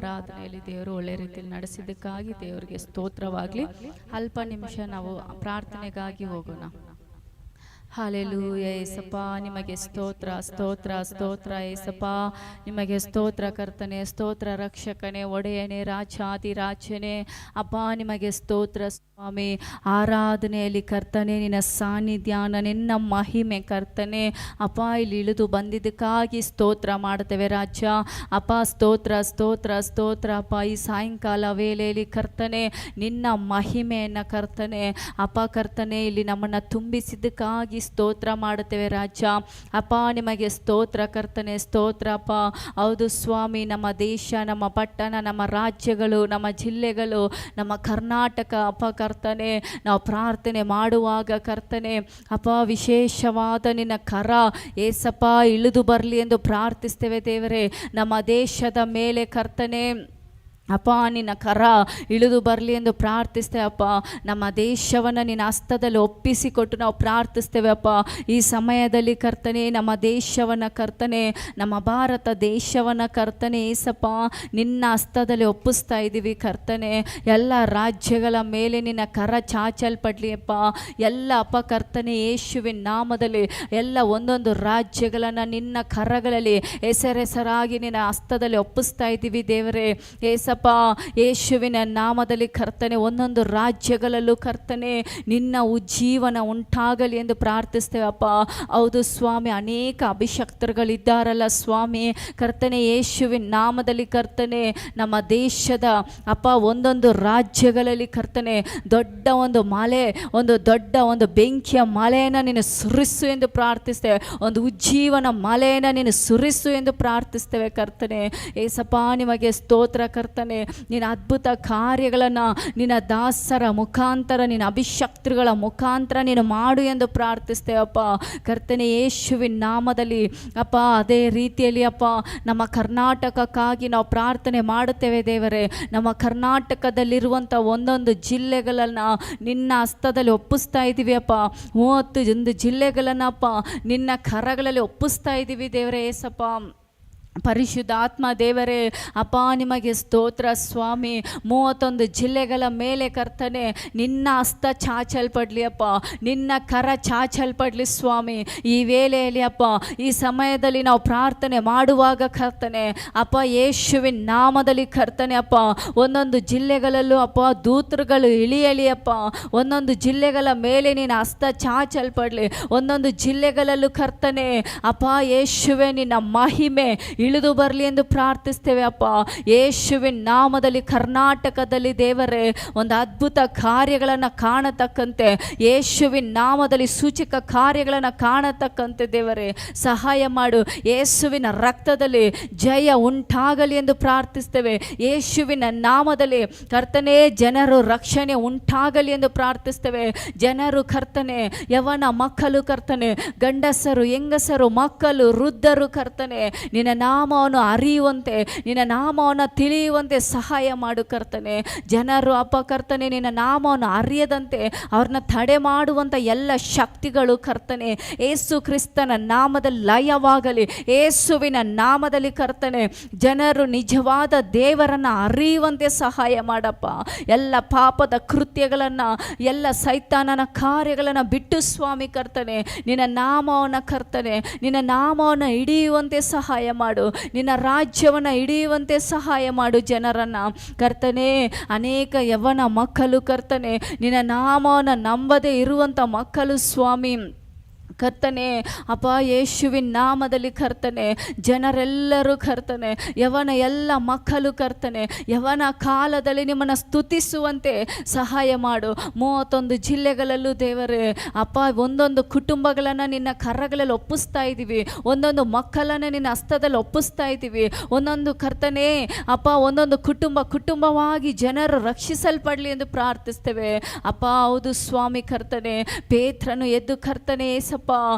ಆರಾಧನೆಯಲ್ಲಿ ದೇವರು ಒಳ್ಳೆ ರೀತಿಯಲ್ಲಿ ನಡೆಸಿದ್ದಕ್ಕಾಗಿ ದೇವರಿಗೆ ಸ್ತೋತ್ರವಾಗಲಿ. ಅಲ್ಪ ನಿಮಿಷ ನಾವು ಪ್ರಾರ್ಥನೆಗಾಗಿ ಹೋಗೋಣ. ಹಾಲೆಲೂಯ. ಏಸಪ್ಪ ನಿಮಗೆ ಸ್ತೋತ್ರ ಸ್ತೋತ್ರ ಸ್ತೋತ್ರ. ಏಸಪ್ಪ ನಿಮಗೆ ಸ್ತೋತ್ರ ಕರ್ತನೆ, ಸ್ತೋತ್ರ ರಕ್ಷಕನೇ, ಒಡೆಯನೇ, ರಾಜಾಧಿರಾಜನೇ. ಅಪ್ಪ ನಿಮಗೆ ಸ್ತೋತ್ರ ಸ್ವಾಮಿ. ಆರಾಧನೆಯಲ್ಲಿ ಕರ್ತನೆ ನಿನ್ನ ಸಾನ್ನಿಧ್ಯಾನ, ನಿನ್ನ ಮಹಿಮೆ ಕರ್ತನೆ ಅಪ್ಪ ಇಲ್ಲಿ ಇಳಿದು ಬಂದಿದ್ದಕ್ಕಾಗಿ ಸ್ತೋತ್ರ ಮಾಡ್ತೇವೆ ರಾಜ. ಅಪ್ಪ ಸ್ತೋತ್ರ ಸ್ತೋತ್ರ ಸ್ತೋತ್ರ ಅಪ್ಪ. ಈ ಸಾಯಂಕಾಲ ವೇಳೆಯಲ್ಲಿ ಕರ್ತನೆ ನಿನ್ನ ಮಹಿಮೆಯನ್ನು ಕರ್ತನೆ ಅಪ್ಪ ಕರ್ತನೆ ಇಲ್ಲಿ ನಮ್ಮನ್ನು ತುಂಬಿಸಿದ್ದಕ್ಕಾಗಿ ಸ್ತೋತ್ರ ಮಾಡುತ್ತೇವೆ ರಾಜ. ಅಪ್ಪ ನಿಮಗೆ ಸ್ತೋತ್ರ ಕರ್ತನೆ, ಸ್ತೋತ್ರ ಅಪ್ಪ. ಹೌದು ಸ್ವಾಮಿ, ನಮ್ಮ ದೇಶ, ನಮ್ಮ ಪಟ್ಟಣ, ನಮ್ಮ ರಾಜ್ಯಗಳು, ನಮ್ಮ ಜಿಲ್ಲೆಗಳು, ನಮ್ಮ ಕರ್ನಾಟಕ ಅಪ್ಪ ಕರ್ತನೆ ನಾವು ಪ್ರಾರ್ಥನೆ ಮಾಡುವಾಗ ಕರ್ತನೆ ಅಪ್ಪ ವಿಶೇಷವಾದ ನಿನ್ನ ಕರ ಏಸಪ್ಪ ಇಳಿದು ಬರಲಿ ಎಂದು ಪ್ರಾರ್ಥಿಸ್ತೇವೆ ದೇವರೇ. ನಮ್ಮ ದೇಶದ ಮೇಲೆ ಕರ್ತನೆ ಅಪ್ಪ ನಿನ್ನ ಕರ ಇಳಿದು ಬರಲಿ ಎಂದು ಪ್ರಾರ್ಥಿಸ್ತೇವೆ ಅಪ್ಪ. ನಮ್ಮ ದೇಶವನ್ನು ನಿನ್ನ ಹಸ್ತದಲ್ಲಿ ಒಪ್ಪಿಸಿಕೊಟ್ಟು ನಾವು ಪ್ರಾರ್ಥಿಸ್ತೇವೆ ಅಪ್ಪ. ಈ ಸಮಯದಲ್ಲಿ ಕರ್ತನೆ ನಮ್ಮ ದೇಶವನ್ನು ಕರ್ತನೆ, ನಮ್ಮ ಭಾರತ ದೇಶವನ್ನು ಕರ್ತನೆ ಏಸಪ್ಪ ನಿನ್ನ ಹಸ್ತದಲ್ಲಿ ಒಪ್ಪಿಸ್ತಾ ಇದ್ದೀವಿ ಕರ್ತನೆ. ಎಲ್ಲ ರಾಜ್ಯಗಳ ಮೇಲೆ ನಿನ್ನ ಕರ ಚಾಚಲ್ಪಡಲಿ ಅಪ್ಪ. ಎಲ್ಲ ಅಪ್ಪ ಕರ್ತನೆ ಯೇಸುವಿನ ನಾಮದಲ್ಲಿ ಎಲ್ಲ ಒಂದೊಂದು ರಾಜ್ಯಗಳನ್ನು ನಿನ್ನ ಕರಗಳಲ್ಲಿ ಹೆಸರಾಗಿ ನಿನ್ನ ಹಸ್ತದಲ್ಲಿ ಒಪ್ಪಿಸ್ತಾ ಇದ್ದೀವಿ ದೇವರೇ. ಏಸಪ್ಪ ಯೇಸುವಿನ ನಾಮದಲ್ಲಿ ಕರ್ತನೆ ಒಂದೊಂದು ರಾಜ್ಯಗಳಲ್ಲೂ ಕರ್ತನೆ ನಿನ್ನ ಉಜ್ಜೀವನ ಉಂಟಾಗಲಿ ಎಂದು ಪ್ರಾರ್ಥಿಸ್ತೇವೆ ಅಪ್ಪ. ಹೌದು ಸ್ವಾಮಿ, ಅನೇಕ ಅಭಿಷಕ್ತರುಗಳಿದ್ದಾರಲ್ಲ ಸ್ವಾಮಿ ಕರ್ತನೆ ಯೇಸುವಿನ ನಾಮದಲ್ಲಿ ಕರ್ತನೆ ನಮ್ಮ ದೇಶದ ಅಪ್ಪ ಒಂದೊಂದು ರಾಜ್ಯಗಳಲ್ಲಿ ಕರ್ತನೆ ದೊಡ್ಡ ಒಂದು ಮಳೆ, ಒಂದು ದೊಡ್ಡ ಒಂದು ಬೆಂಕಿಯ ಮಳೆಯನ್ನು ನೀನು ಸುರಿಸು ಎಂದು ಪ್ರಾರ್ಥಿಸ್ತೇವೆ. ಒಂದು ಉಜ್ಜೀವನ ಮಳೆಯನ್ನು ನೀನು ಸುರಿಸು ಎಂದು ಪ್ರಾರ್ಥಿಸ್ತೇವೆ ಕರ್ತನೆ. ಏಸಪ್ಪ ನಿಮಗೆ ಸ್ತೋತ್ರ ಕರ್ತನೆ. ನಿನ್ನ ಅದ್ಭುತ ಕಾರ್ಯಗಳನ್ನು ನಿನ್ನ ದಾಸರ ಮುಖಾಂತರ, ನಿನ್ನ ಅಭಿಷಕ್ತರುಗಳ ಮುಖಾಂತರ ನೀನು ಮಾಡು ಎಂದು ಪ್ರಾರ್ಥಿಸ್ತೇವಪ್ಪ ಕರ್ತನೆ ಯೇಸುವಿನ ನಾಮದಲ್ಲಿ ಅಪ್ಪ. ಅದೇ ರೀತಿಯಲ್ಲಿ ಅಪ್ಪ ನಮ್ಮ ಕರ್ನಾಟಕಕ್ಕಾಗಿ ನಾವು ಪ್ರಾರ್ಥನೆ ಮಾಡುತ್ತೇವೆ ದೇವರೇ. ನಮ್ಮ ಕರ್ನಾಟಕದಲ್ಲಿರುವಂಥ ಒಂದೊಂದು ಜಿಲ್ಲೆಗಳನ್ನು ನಿನ್ನ ಹಸ್ತದಲ್ಲಿ ಒಪ್ಪಿಸ್ತಾ ಇದ್ದೀವಿ ಅಪ್ಪ. 31 ಜಿಲ್ಲೆಗಳನ್ನು ಅಪ್ಪ ನಿನ್ನ ಕರಗಳಲ್ಲಿ ಒಪ್ಪಿಸ್ತಾ ಇದ್ದೀವಿ ದೇವರೇ. ಏಸಪ್ಪ ಪರಿಶುದ್ಧಾತ್ಮ ದೇವರೇ ಅಪ್ಪ ನಿಮಗೆ ಸ್ತೋತ್ರ ಸ್ವಾಮಿ. 31 ಜಿಲ್ಲೆಗಳ ಮೇಲೆ ಕರ್ತನೆ ನಿನ್ನ ಹಸ್ತ ಚಾಚಲ್ಪಡಲಿ ಅಪ್ಪ, ನಿನ್ನ ಕರ ಚಾಚಲ್ಪಡಲಿ ಸ್ವಾಮಿ. ಈ ವೇಳೆಯಲ್ಲಿ ಅಪ್ಪ ಈ ಸಮಯದಲ್ಲಿ ನಾವು ಪ್ರಾರ್ಥನೆ ಮಾಡುವಾಗ ಕರ್ತನೆ ಅಪ್ಪ ಯೇಸುವಿನ ನಾಮದಲ್ಲಿ ಕರ್ತನೆ ಅಪ್ಪ ಒಂದೊಂದು ಜಿಲ್ಲೆಗಳಲ್ಲೂ ಅಪ್ಪ ದೂತರುಗಳು ಇಳಿಯಲಿ ಅಪ್ಪ. ಒಂದೊಂದು ಜಿಲ್ಲೆಗಳ ಮೇಲೆ ನಿನ್ನ ಹಸ್ತ ಚಾಚಲ್ಪಡಲಿ. ಒಂದೊಂದು ಜಿಲ್ಲೆಗಳಲ್ಲೂ ಕರ್ತನೆ ಅಪ್ಪ ಯೇಸುವೆ ನಿನ್ನ ಮಹಿಮೆ ಇಳಿದು ಬರಲಿ ಎಂದು ಪ್ರಾರ್ಥಿಸ್ತೇವೆ ಅಪ್ಪ. ಯೇಸುವಿನ ನಾಮದಲ್ಲಿ ಕರ್ನಾಟಕದಲ್ಲಿ ದೇವರೇ ಒಂದು ಅದ್ಭುತ ಕಾರ್ಯಗಳನ್ನು ಕಾಣತಕ್ಕಂತೆ, ಯೇಸುವಿನ ನಾಮದಲ್ಲಿ ಸೂಚಕ ಕಾರ್ಯಗಳನ್ನು ಕಾಣತಕ್ಕಂತೆ ದೇವರೇ ಸಹಾಯ ಮಾಡು. ಯೇಸುವಿನ ರಕ್ತದಲ್ಲಿ ಜಯ ಉಂಟಾಗಲಿ ಎಂದು ಪ್ರಾರ್ಥಿಸ್ತೇವೆ. ಯೇಸುವಿನ ನಾಮದಲ್ಲಿ ಕರ್ತನೆ ಜನರು ರಕ್ಷಣೆ ಉಂಟಾಗಲಿ ಎಂದು ಪ್ರಾರ್ಥಿಸ್ತೇವೆ. ಜನರು ಕರ್ತನೆ ಯವನ ಮಕ್ಕಳು ಕರ್ತನೆ, ಗಂಡಸರು ಹೆಂಗಸರು ಮಕ್ಕಳು ವೃದ್ಧರು ಕರ್ತನೆ ನಿನ್ನ ನಾಮವನ್ನು ಅರಿಯುವಂತೆ, ನಿನ್ನ ನಾಮವನ್ನು ತಿಳಿಯುವಂತೆ ಸಹಾಯ ಮಾಡು ಕರ್ತನೆ. ಜನರು ಅಪ್ಪ ಕರ್ತನೆ ನಿನ್ನ ನಾಮವನ್ನು ಅರಿಯದಂತೆ ಅವ್ರನ್ನ ತಡೆ ಮಾಡುವಂಥ ಎಲ್ಲ ಶಕ್ತಿಗಳು ಕರ್ತನೆ ಯೇಸು ಕ್ರಿಸ್ತನ ನಾಮದಲ್ಲಿ ಲಯವಾಗಲಿ. ಯೇಸುವಿನ ನಾಮದಲ್ಲಿ ಕರ್ತನೆ ಜನರು ನಿಜವಾದ ದೇವರನ್ನು ಅರಿಯುವಂತೆ ಸಹಾಯ ಮಾಡಪ್ಪ. ಎಲ್ಲ ಪಾಪದ ಕೃತ್ಯಗಳನ್ನು, ಎಲ್ಲ ಸೈತಾನನ ಕಾರ್ಯಗಳನ್ನು ಬಿಟ್ಟು ಸ್ವಾಮಿ ಕರ್ತನೆ ನಿನ್ನ ನಾಮವನ್ನು ಕರ್ತನೆ ನಿನ್ನ ನಾಮವನ್ನು ಹಿಡಿಯುವಂತೆ ಸಹಾಯ ಮಾಡು. ನಿನ್ನ ರಾಜ್ಯವನ್ನು ಹಿಡಿಯುವಂತೆ ಸಹಾಯ ಮಾಡು ಜನರನ್ನು ಕರ್ತನೆ. ಅನೇಕ ಯವನ ಮಕ್ಕಳು ಕರ್ತನೆ ನಿನ್ನ ನಾಮವನ್ನು ನಂಬದೇ ಇರುವಂಥ ಮಕ್ಕಳು ಸ್ವಾಮಿ ಕರ್ತನೆ ಅಪ್ಪ ಯೇಸುವಿನ ನಾಮದಲ್ಲಿ ಕರ್ತನೆ ಜನರೆಲ್ಲರೂ ಕರ್ತನೆ ಯವನ ಎಲ್ಲ ಮಕ್ಕಳು ಕರ್ತನೆ ಯವನ ಕಾಲದಲ್ಲಿ ನಿಮ್ಮನ್ನು ಸ್ತುತಿಸುವಂತೆ ಸಹಾಯ ಮಾಡು. 31 ಜಿಲ್ಲೆಗಳಲ್ಲೂ ದೇವರೇ ಅಪ್ಪ ಒಂದೊಂದು ಕುಟುಂಬಗಳನ್ನು ನಿನ್ನ ಕರಗಳಲ್ಲಿ ಒಪ್ಪಿಸ್ತಾ ಇದ್ದೀವಿ. ಒಂದೊಂದು ಮಕ್ಕಳನ್ನು ನಿನ್ನ ಹಸ್ತದಲ್ಲಿ ಒಪ್ಪಿಸ್ತಾ ಇದ್ದೀವಿ. ಒಂದೊಂದು ಕರ್ತನೆ ಅಪ್ಪ ಒಂದೊಂದು ಕುಟುಂಬವಾಗಿ ಜನರು ರಕ್ಷಿಸಲ್ಪಡಲಿ ಎಂದು ಪ್ರಾರ್ಥಿಸ್ತೇವೆ ಅಪ್ಪ. ಹೌದು ಸ್ವಾಮಿ ಕರ್ತನೆ ಪೇತ್ರನು ಎದ್ದು ಕರ್ತನೆ ಏಸಪ್ಪ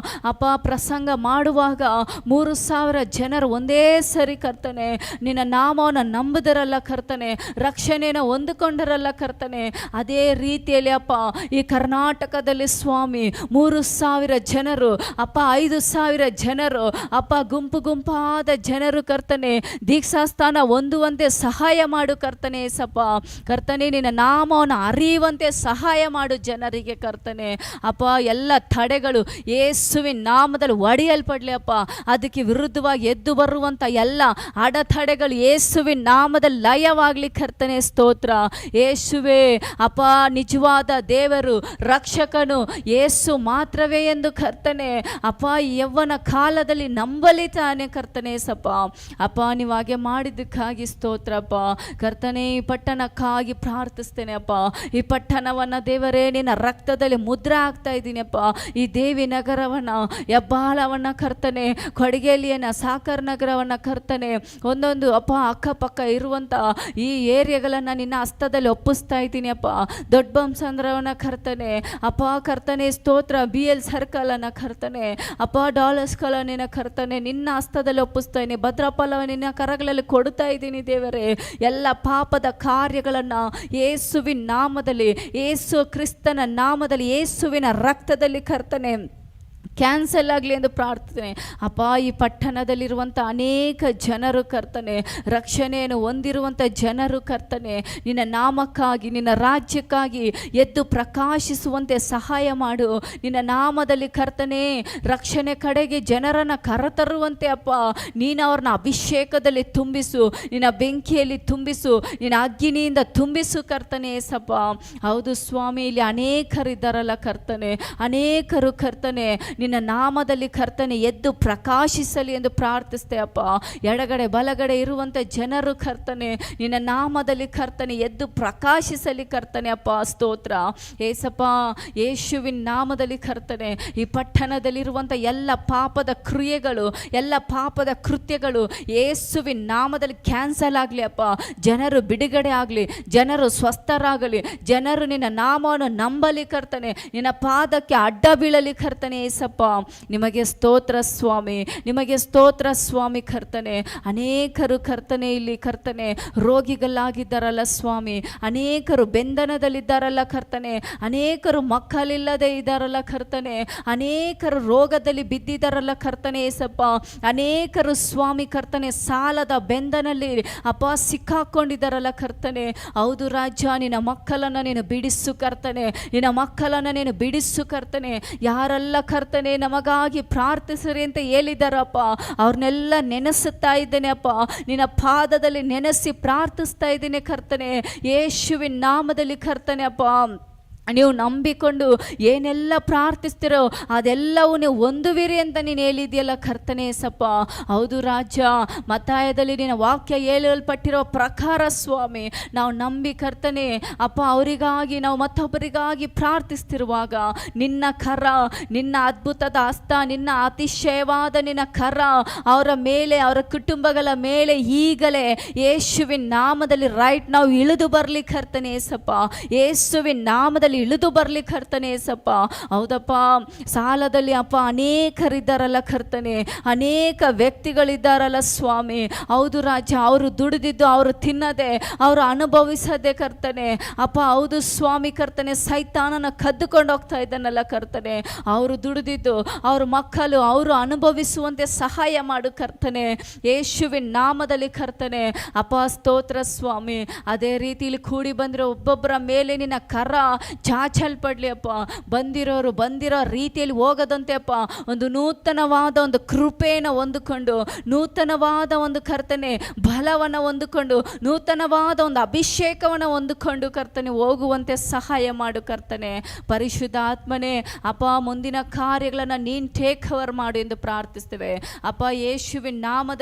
ಅಪ್ಪ ಪ್ರಸಂಗ ಮಾಡುವಾಗ 3,000 ಜನರು ಒಂದೇ ಸರಿ ಕರ್ತನೆ ನಿನ್ನ ನಾಮವನ್ನು ನಂಬುದರಲ್ಲ ಕರ್ತನೆ, ರಕ್ಷಣೆಯನ್ನು ಹೊಂದಿಕೊಂಡರಲ್ಲ ಕರ್ತನೆ. ಅದೇ ರೀತಿಯಲ್ಲಿ ಅಪ್ಪ ಈ ಕರ್ನಾಟಕದಲ್ಲಿ ಸ್ವಾಮಿ 3,000 ಜನರು ಅಪ್ಪ 5,000 ಜನರು ಅಪ್ಪ ಗುಂಪಾದ ಜನರು ಕರ್ತನೆ ದೀಕ್ಷಾಸ್ಥಾನ ಹೊಂದುವಂತೆ ಸಹಾಯ ಮಾಡು ಕರ್ತನೆ. ಏಸಪ್ಪ ಕರ್ತನೆ ನಿನ್ನ ನಾಮವನ್ನು ಅರಿಯುವಂತೆ ಸಹಾಯ ಮಾಡು ಜನರಿಗೆ ಕರ್ತನೆ. ಅಪ್ಪ ಎಲ್ಲ ತಡೆಗಳು ಯೇಸುವಿನ ನಾಮದಲ್ಲಿ ಒಡೆಯಲ್ಪಡಲಿ ಅಪ್ಪ. ಅದಕ್ಕೆ ವಿರುದ್ಧವಾಗಿ ಎದ್ದು ಬರುವಂಥ ಎಲ್ಲ ಅಡೆತಡೆಗಳು ಯೇಸುವಿನ ನಾಮದಲ್ಲಿ ಲಯವಾಗಲಿ ಕರ್ತನೆ. ಸ್ತೋತ್ರ ಯೇಸುವೇ ಅಪ್ಪ, ನಿಜವಾದ ದೇವರು ರಕ್ಷಕನು ಯೇಸು ಮಾತ್ರವೇ ಎಂದು ಕರ್ತನೆ ಅಪ್ಪ ಈ ಯೌವನ ಕಾಲದಲ್ಲಿ ನಂಬಲಿತಾನೆ ಕರ್ತನೆ. ಸಪ್ಪ ಅಪ್ಪ ನೀವು ಹಾಗೆ ಮಾಡಿದ್ದಕ್ಕಾಗಿ ಸ್ತೋತ್ರಪ್ಪ ಕರ್ತನೆ. ಈ ಪಟ್ಟಣಕ್ಕಾಗಿ ಪ್ರಾರ್ಥಿಸ್ತೇನೆ ಅಪ್ಪ. ಈ ಪಟ್ಟಣವನ್ನು ದೇವರೇ ನಿನ್ನ ರಕ್ತದಲ್ಲಿ ಮುದ್ರೆ ಆಗ್ತಾ ಇದ್ದೀನಿ ಅಪ್ಪ. ಈ ದೇವಿ ನಗರವನ್ನು, ಹೆಬ್ಬಾಳವನ್ನು ಕರ್ತನೆ, ಕೊಡಗೇಲಿಯನ್ನ, ಸಾಕರ್ ನಗರವನ್ನು ಕರ್ತನೆ, ಒಂದೊಂದು ಅಪ್ಪ ಅಕ್ಕಪಕ್ಕ ಇರುವಂಥ ಈ ಏರಿಯಾಗಳನ್ನು ನಿನ್ನ ಹಸ್ತದಲ್ಲಿ ಒಪ್ಪಿಸ್ತಾ ಇದ್ದೀನಿ ಅಪ್ಪ. ದೊಡ್ಡ ಬಂಸಂದ್ರವನ್ನು ಕರ್ತನೆ ಅಪ್ಪ ಕರ್ತನೆ ಸ್ತೋತ್ರ. BL ಸರ್ಕಲನ್ನು ಕರ್ತನೆ ಅಪ್ಪ, ಡಾಲರ್ಸ್ ಕಾಲೋನಿನ ಕರ್ತನೆ ನಿನ್ನ ಹಸ್ತದಲ್ಲಿ ಒಪ್ಪಿಸ್ತಾ ಇದ್ದೀನಿ. ಭದ್ರಫಲವನ್ನು ನಿನ್ನ ಕರಗಳಲ್ಲಿ ಕೊಡ್ತಾ ಇದ್ದೀನಿ ದೇವರೇ. ಎಲ್ಲ ಪಾಪದ ಕಾರ್ಯಗಳನ್ನು ಯೇಸುವಿನ ನಾಮದಲ್ಲಿ, ಯೇಸು ಕ್ರಿಸ್ತನ ನಾಮದಲ್ಲಿ, ಯೇಸುವಿನ ರಕ್ತದಲ್ಲಿ ಕರ್ತನೆ ಕ್ಯಾನ್ಸಲ್ ಆಗಲಿ ಎಂದು ಪ್ರಾರ್ಥನೆ ಅಪ್ಪ. ಈ ಪಟ್ಟಣದಲ್ಲಿರುವಂಥ ಅನೇಕ ಜನರು ಕರ್ತನೆ, ರಕ್ಷಣೆಯನ್ನು ಹೊಂದಿರುವಂಥ ಜನರು ಕರ್ತನೆ, ನಿನ್ನ ನಾಮಕ್ಕಾಗಿ, ನಿನ್ನ ರಾಜ್ಯಕ್ಕಾಗಿ ಎದ್ದು ಪ್ರಕಾಶಿಸುವಂತೆ ಸಹಾಯ ಮಾಡು. ನಿನ್ನ ನಾಮದಲ್ಲಿ ಕರ್ತನೆ ರಕ್ಷಣೆ ಕಡೆಗೆ ಜನರನ್ನು ಕರೆತರುವಂತೆ ಅಪ್ಪ ನೀನು ಅವ್ರನ್ನ ಅಭಿಷೇಕದಲ್ಲಿ ತುಂಬಿಸು, ನಿನ್ನ ಬೆಂಕಿಯಲ್ಲಿ ತುಂಬಿಸು, ನಿನ್ನ ಅಗ್ನಿಯಿಂದ ತುಂಬಿಸು ಕರ್ತನೆ. ಏಸಪ್ಪ ಹೌದು ಸ್ವಾಮಿ, ಇಲ್ಲಿ ಅನೇಕರಿದ್ದಾರಲ್ಲ ಕರ್ತನೆ, ಅನೇಕರು ಕರ್ತನೆ ನಿನ್ನ ನಾಮದಲ್ಲಿ ಕರ್ತನೆ ಎದ್ದು ಪ್ರಕಾಶಿಸಲಿ ಎಂದು ಪ್ರಾರ್ಥಿಸ್ತೆ ಅಪ್ಪ. ಎಡಗಡೆ ಬಲಗಡೆ ಇರುವಂಥ ಜನರು ಕರ್ತನೆ ನಿನ್ನ ನಾಮದಲ್ಲಿ ಕರ್ತನೆ ಎದ್ದು ಪ್ರಕಾಶಿಸಲಿ ಕರ್ತನೆ ಅಪ್ಪ. ಸ್ತೋತ್ರ ಏಸಪ್ಪ. ಯೇಸುವಿನ ನಾಮದಲ್ಲಿ ಕರ್ತನೆ ಈ ಪಟ್ಟಣದಲ್ಲಿರುವಂಥ ಎಲ್ಲ ಪಾಪದ ಕ್ರಿಯೆಗಳು, ಎಲ್ಲ ಪಾಪದ ಕೃತ್ಯಗಳು ಯೇಸುವಿನ ನಾಮದಲ್ಲಿ ಕ್ಯಾನ್ಸಲ್ ಆಗಲಿ ಅಪ್ಪ. ಜನರು ಬಿಡುಗಡೆ ಆಗಲಿ, ಜನರು ಸ್ವಸ್ಥರಾಗಲಿ, ಜನರು ನಿನ್ನ ನಾಮವನ್ನು ನಂಬಲಿ ಕರ್ತನೆ, ನಿನ್ನ ಪಾದಕ್ಕೆ ಅಡ್ಡ ಬೀಳಲಿ ಕರ್ತನೆ. ಏಸಪ್ಪ ನಿಮಗೆ ಸ್ತೋತ್ರ ಸ್ವಾಮಿ, ನಿಮಗೆ ಸ್ತೋತ್ರ ಸ್ವಾಮಿ ಕರ್ತನೆ. ಅನೇಕರು ಕರ್ತನೆ ಇಲ್ಲಿ ಕರ್ತನೆ ರೋಗಿಗಳಾಗಿದ್ದಾರಲ್ಲ ಸ್ವಾಮಿ, ಅನೇಕರು ಬೆಂದನದಲ್ಲಿದ್ದಾರಲ್ಲ ಕರ್ತನೆ, ಅನೇಕರು ಮಕ್ಕಳಿಲ್ಲದೆ ಇದ್ದಾರಲ್ಲ ಕರ್ತನೆ, ಅನೇಕರು ರೋಗದಲ್ಲಿ ಬಿದ್ದಿದ್ದಾರಲ್ಲ ಕರ್ತನೆ. ಏಸಪ್ಪ ಅನೇಕರು ಸ್ವಾಮಿ ಕರ್ತನೆ ಸಾಲದ ಬೆಂದನಲ್ಲಿ ಅಪ್ಪ ಸಿಕ್ಕಾಕೊಂಡಿದ್ದಾರಲ್ಲ ಕರ್ತನೆ. ಹೌದು ರಾಜ, ನಿನ್ನ ಮಕ್ಕಳನ್ನು ನೀನು ಬಿಡಿಸು ಕರ್ತನೆ, ನಿನ್ನ ಮಕ್ಕಳನ್ನು ನೀನು ಬಿಡಿಸು ಕರ್ತನೆ. ಯಾರೆಲ್ಲ ಕರ್ತನೆ ನಮಗಾಗಿ ಪ್ರಾರ್ಥಿಸ್ರಿ ಅಂತ ಹೇಳಿದಾರಪ್ಪ, ಅವ್ರನ್ನೆಲ್ಲ ನೆನೆಸುತ್ತಾ ಇದ್ದೇನೆ ಅಪ್ಪ. ನಿನ್ನ ಪಾದದಲ್ಲಿ ನೆನೆಸಿ ಪ್ರಾರ್ಥಿಸ್ತಾ ಇದ್ದೀನಿ ಕರ್ತನೆ, ಯೇಸುವಿನ ನಾಮದಲ್ಲಿ ಕರ್ತನೆ ಅಪ್ಪ. ನೀವು ನಂಬಿಕೊಂಡು ಏನೆಲ್ಲ ಪ್ರಾರ್ಥಿಸ್ತಿರೋ ಅದೆಲ್ಲವೂ ನೀವು ಹೊಂದುವಿರಿ ಅಂತ ನೀನು ಹೇಳಿದೆಯಲ್ಲ ಕರ್ತನೆ. ಸಪ್ಪ ಹೌದು ರಾಜ, ಮತ್ತಾಯದಲ್ಲಿ ನಿನ್ನ ವಾಕ್ಯ ಹೇಳಲ್ಪಟ್ಟಿರೋ ಪ್ರಕಾರ ಸ್ವಾಮಿ ನಾವು ನಂಬಿ ಕರ್ತನೆ ಅಪ್ಪ ಅವರಿಗಾಗಿ, ನಾವು ಮತ್ತೊಬ್ಬರಿಗಾಗಿ ಪ್ರಾರ್ಥಿಸ್ತಿರುವಾಗ ನಿನ್ನ ಕರ, ನಿನ್ನ ಅದ್ಭುತದ ಹಸ್ತ, ನಿನ್ನ ಅತಿಶಯವಾದ ನಿನ್ನ ಕರ ಅವರ ಮೇಲೆ, ಅವರ ಕುಟುಂಬಗಳ ಮೇಲೆ ಈಗಲೇ ಯೇಸುವಿನ ನಾಮದಲ್ಲಿ ರೈಟ್ ನಾವು ಇಳಿದು ಬರಲಿ ಕರ್ತನೆ. ಏಸಪ್ಪ ಯೇಸುವಿನ ನಾಮದಲ್ಲಿ ಇಳಿದು ಬರ್ಲಿ ಕರ್ತನೆ. ಏಸಪ್ಪ ಹೌದಪ್ಪ, ಸಾಲದಲ್ಲಿ ಅಪ್ಪ ಅನೇಕರಿದ್ದಾರಲ್ಲ ಕರ್ತನೆ, ಅನೇಕ ವ್ಯಕ್ತಿಗಳಿದ್ದಾರಲ್ಲ ಸ್ವಾಮಿ. ಹೌದು ರಾಜ, ಅವರು ದುಡಿದಿದ್ದು ಅವರು ತಿನ್ನದೆ, ಅವರು ಅನುಭವಿಸದೆ ಕರ್ತನೆ ಅಪ್ಪ. ಹೌದು ಸ್ವಾಮಿ ಕರ್ತನೆ, ಸೈತಾನನ ಕದ್ದುಕೊಂಡು ಹೋಗ್ತಾ ಇದ್ದಾನಲ್ಲ ಕರ್ತನೆ. ಅವರು ದುಡಿದಿದ್ದು ಅವ್ರ ಮಕ್ಕಳು ಅವರು ಅನುಭವಿಸುವಂತೆ ಸಹಾಯ ಮಾಡು ಕರ್ತನೆ, ಯೇಸುವಿನ ನಾಮದಲ್ಲಿ ಕರ್ತನೆ ಅಪ್ಪ. ಸ್ತೋತ್ರ ಸ್ವಾಮಿ. ಅದೇ ರೀತಿಯಲ್ಲಿ ಕೂಡಿ ಬಂದಿರೋ ಒಬ್ಬೊಬ್ಬರ ಮೇಲೆ ನಿನ್ನ ಕರ ಚಾಚಲ್ಪಡ್ಲಿ ಅಪ್ಪ. ಬಂದಿರೋ ರೀತಿಯಲ್ಲಿ ಹೋಗದಂತೆ ಅಪ್ಪ, ಒಂದು ನೂತನವಾದ ಒಂದು ಕೃಪೆಯನ್ನು ಹೊಂದಿಕೊಂಡು, ನೂತನವಾದ ಒಂದು ಕರ್ತನೆ ಬಲವನ್ನು ಹೊಂದಿಕೊಂಡು, ನೂತನವಾದ ಒಂದು ಅಭಿಷೇಕವನ್ನು ಹೊಂದಿಕೊಂಡು ಕರ್ತನೆ ಹೋಗುವಂತೆ ಸಹಾಯ ಮಾಡು ಕರ್ತನೆ. ಪರಿಶುದ್ಧ ಆತ್ಮನೇ ಅಪ್ಪ, ಮುಂದಿನ ಕಾರ್ಯಗಳನ್ನು ನೀನು ಟೇಕ್ ಓವರ್ ಮಾಡು ಎಂದು ಪ್ರಾರ್ಥಿಸ್ತೇವೆ ಅಪ್ಪ. ಯೇಸುವಿನ ನಾಮದ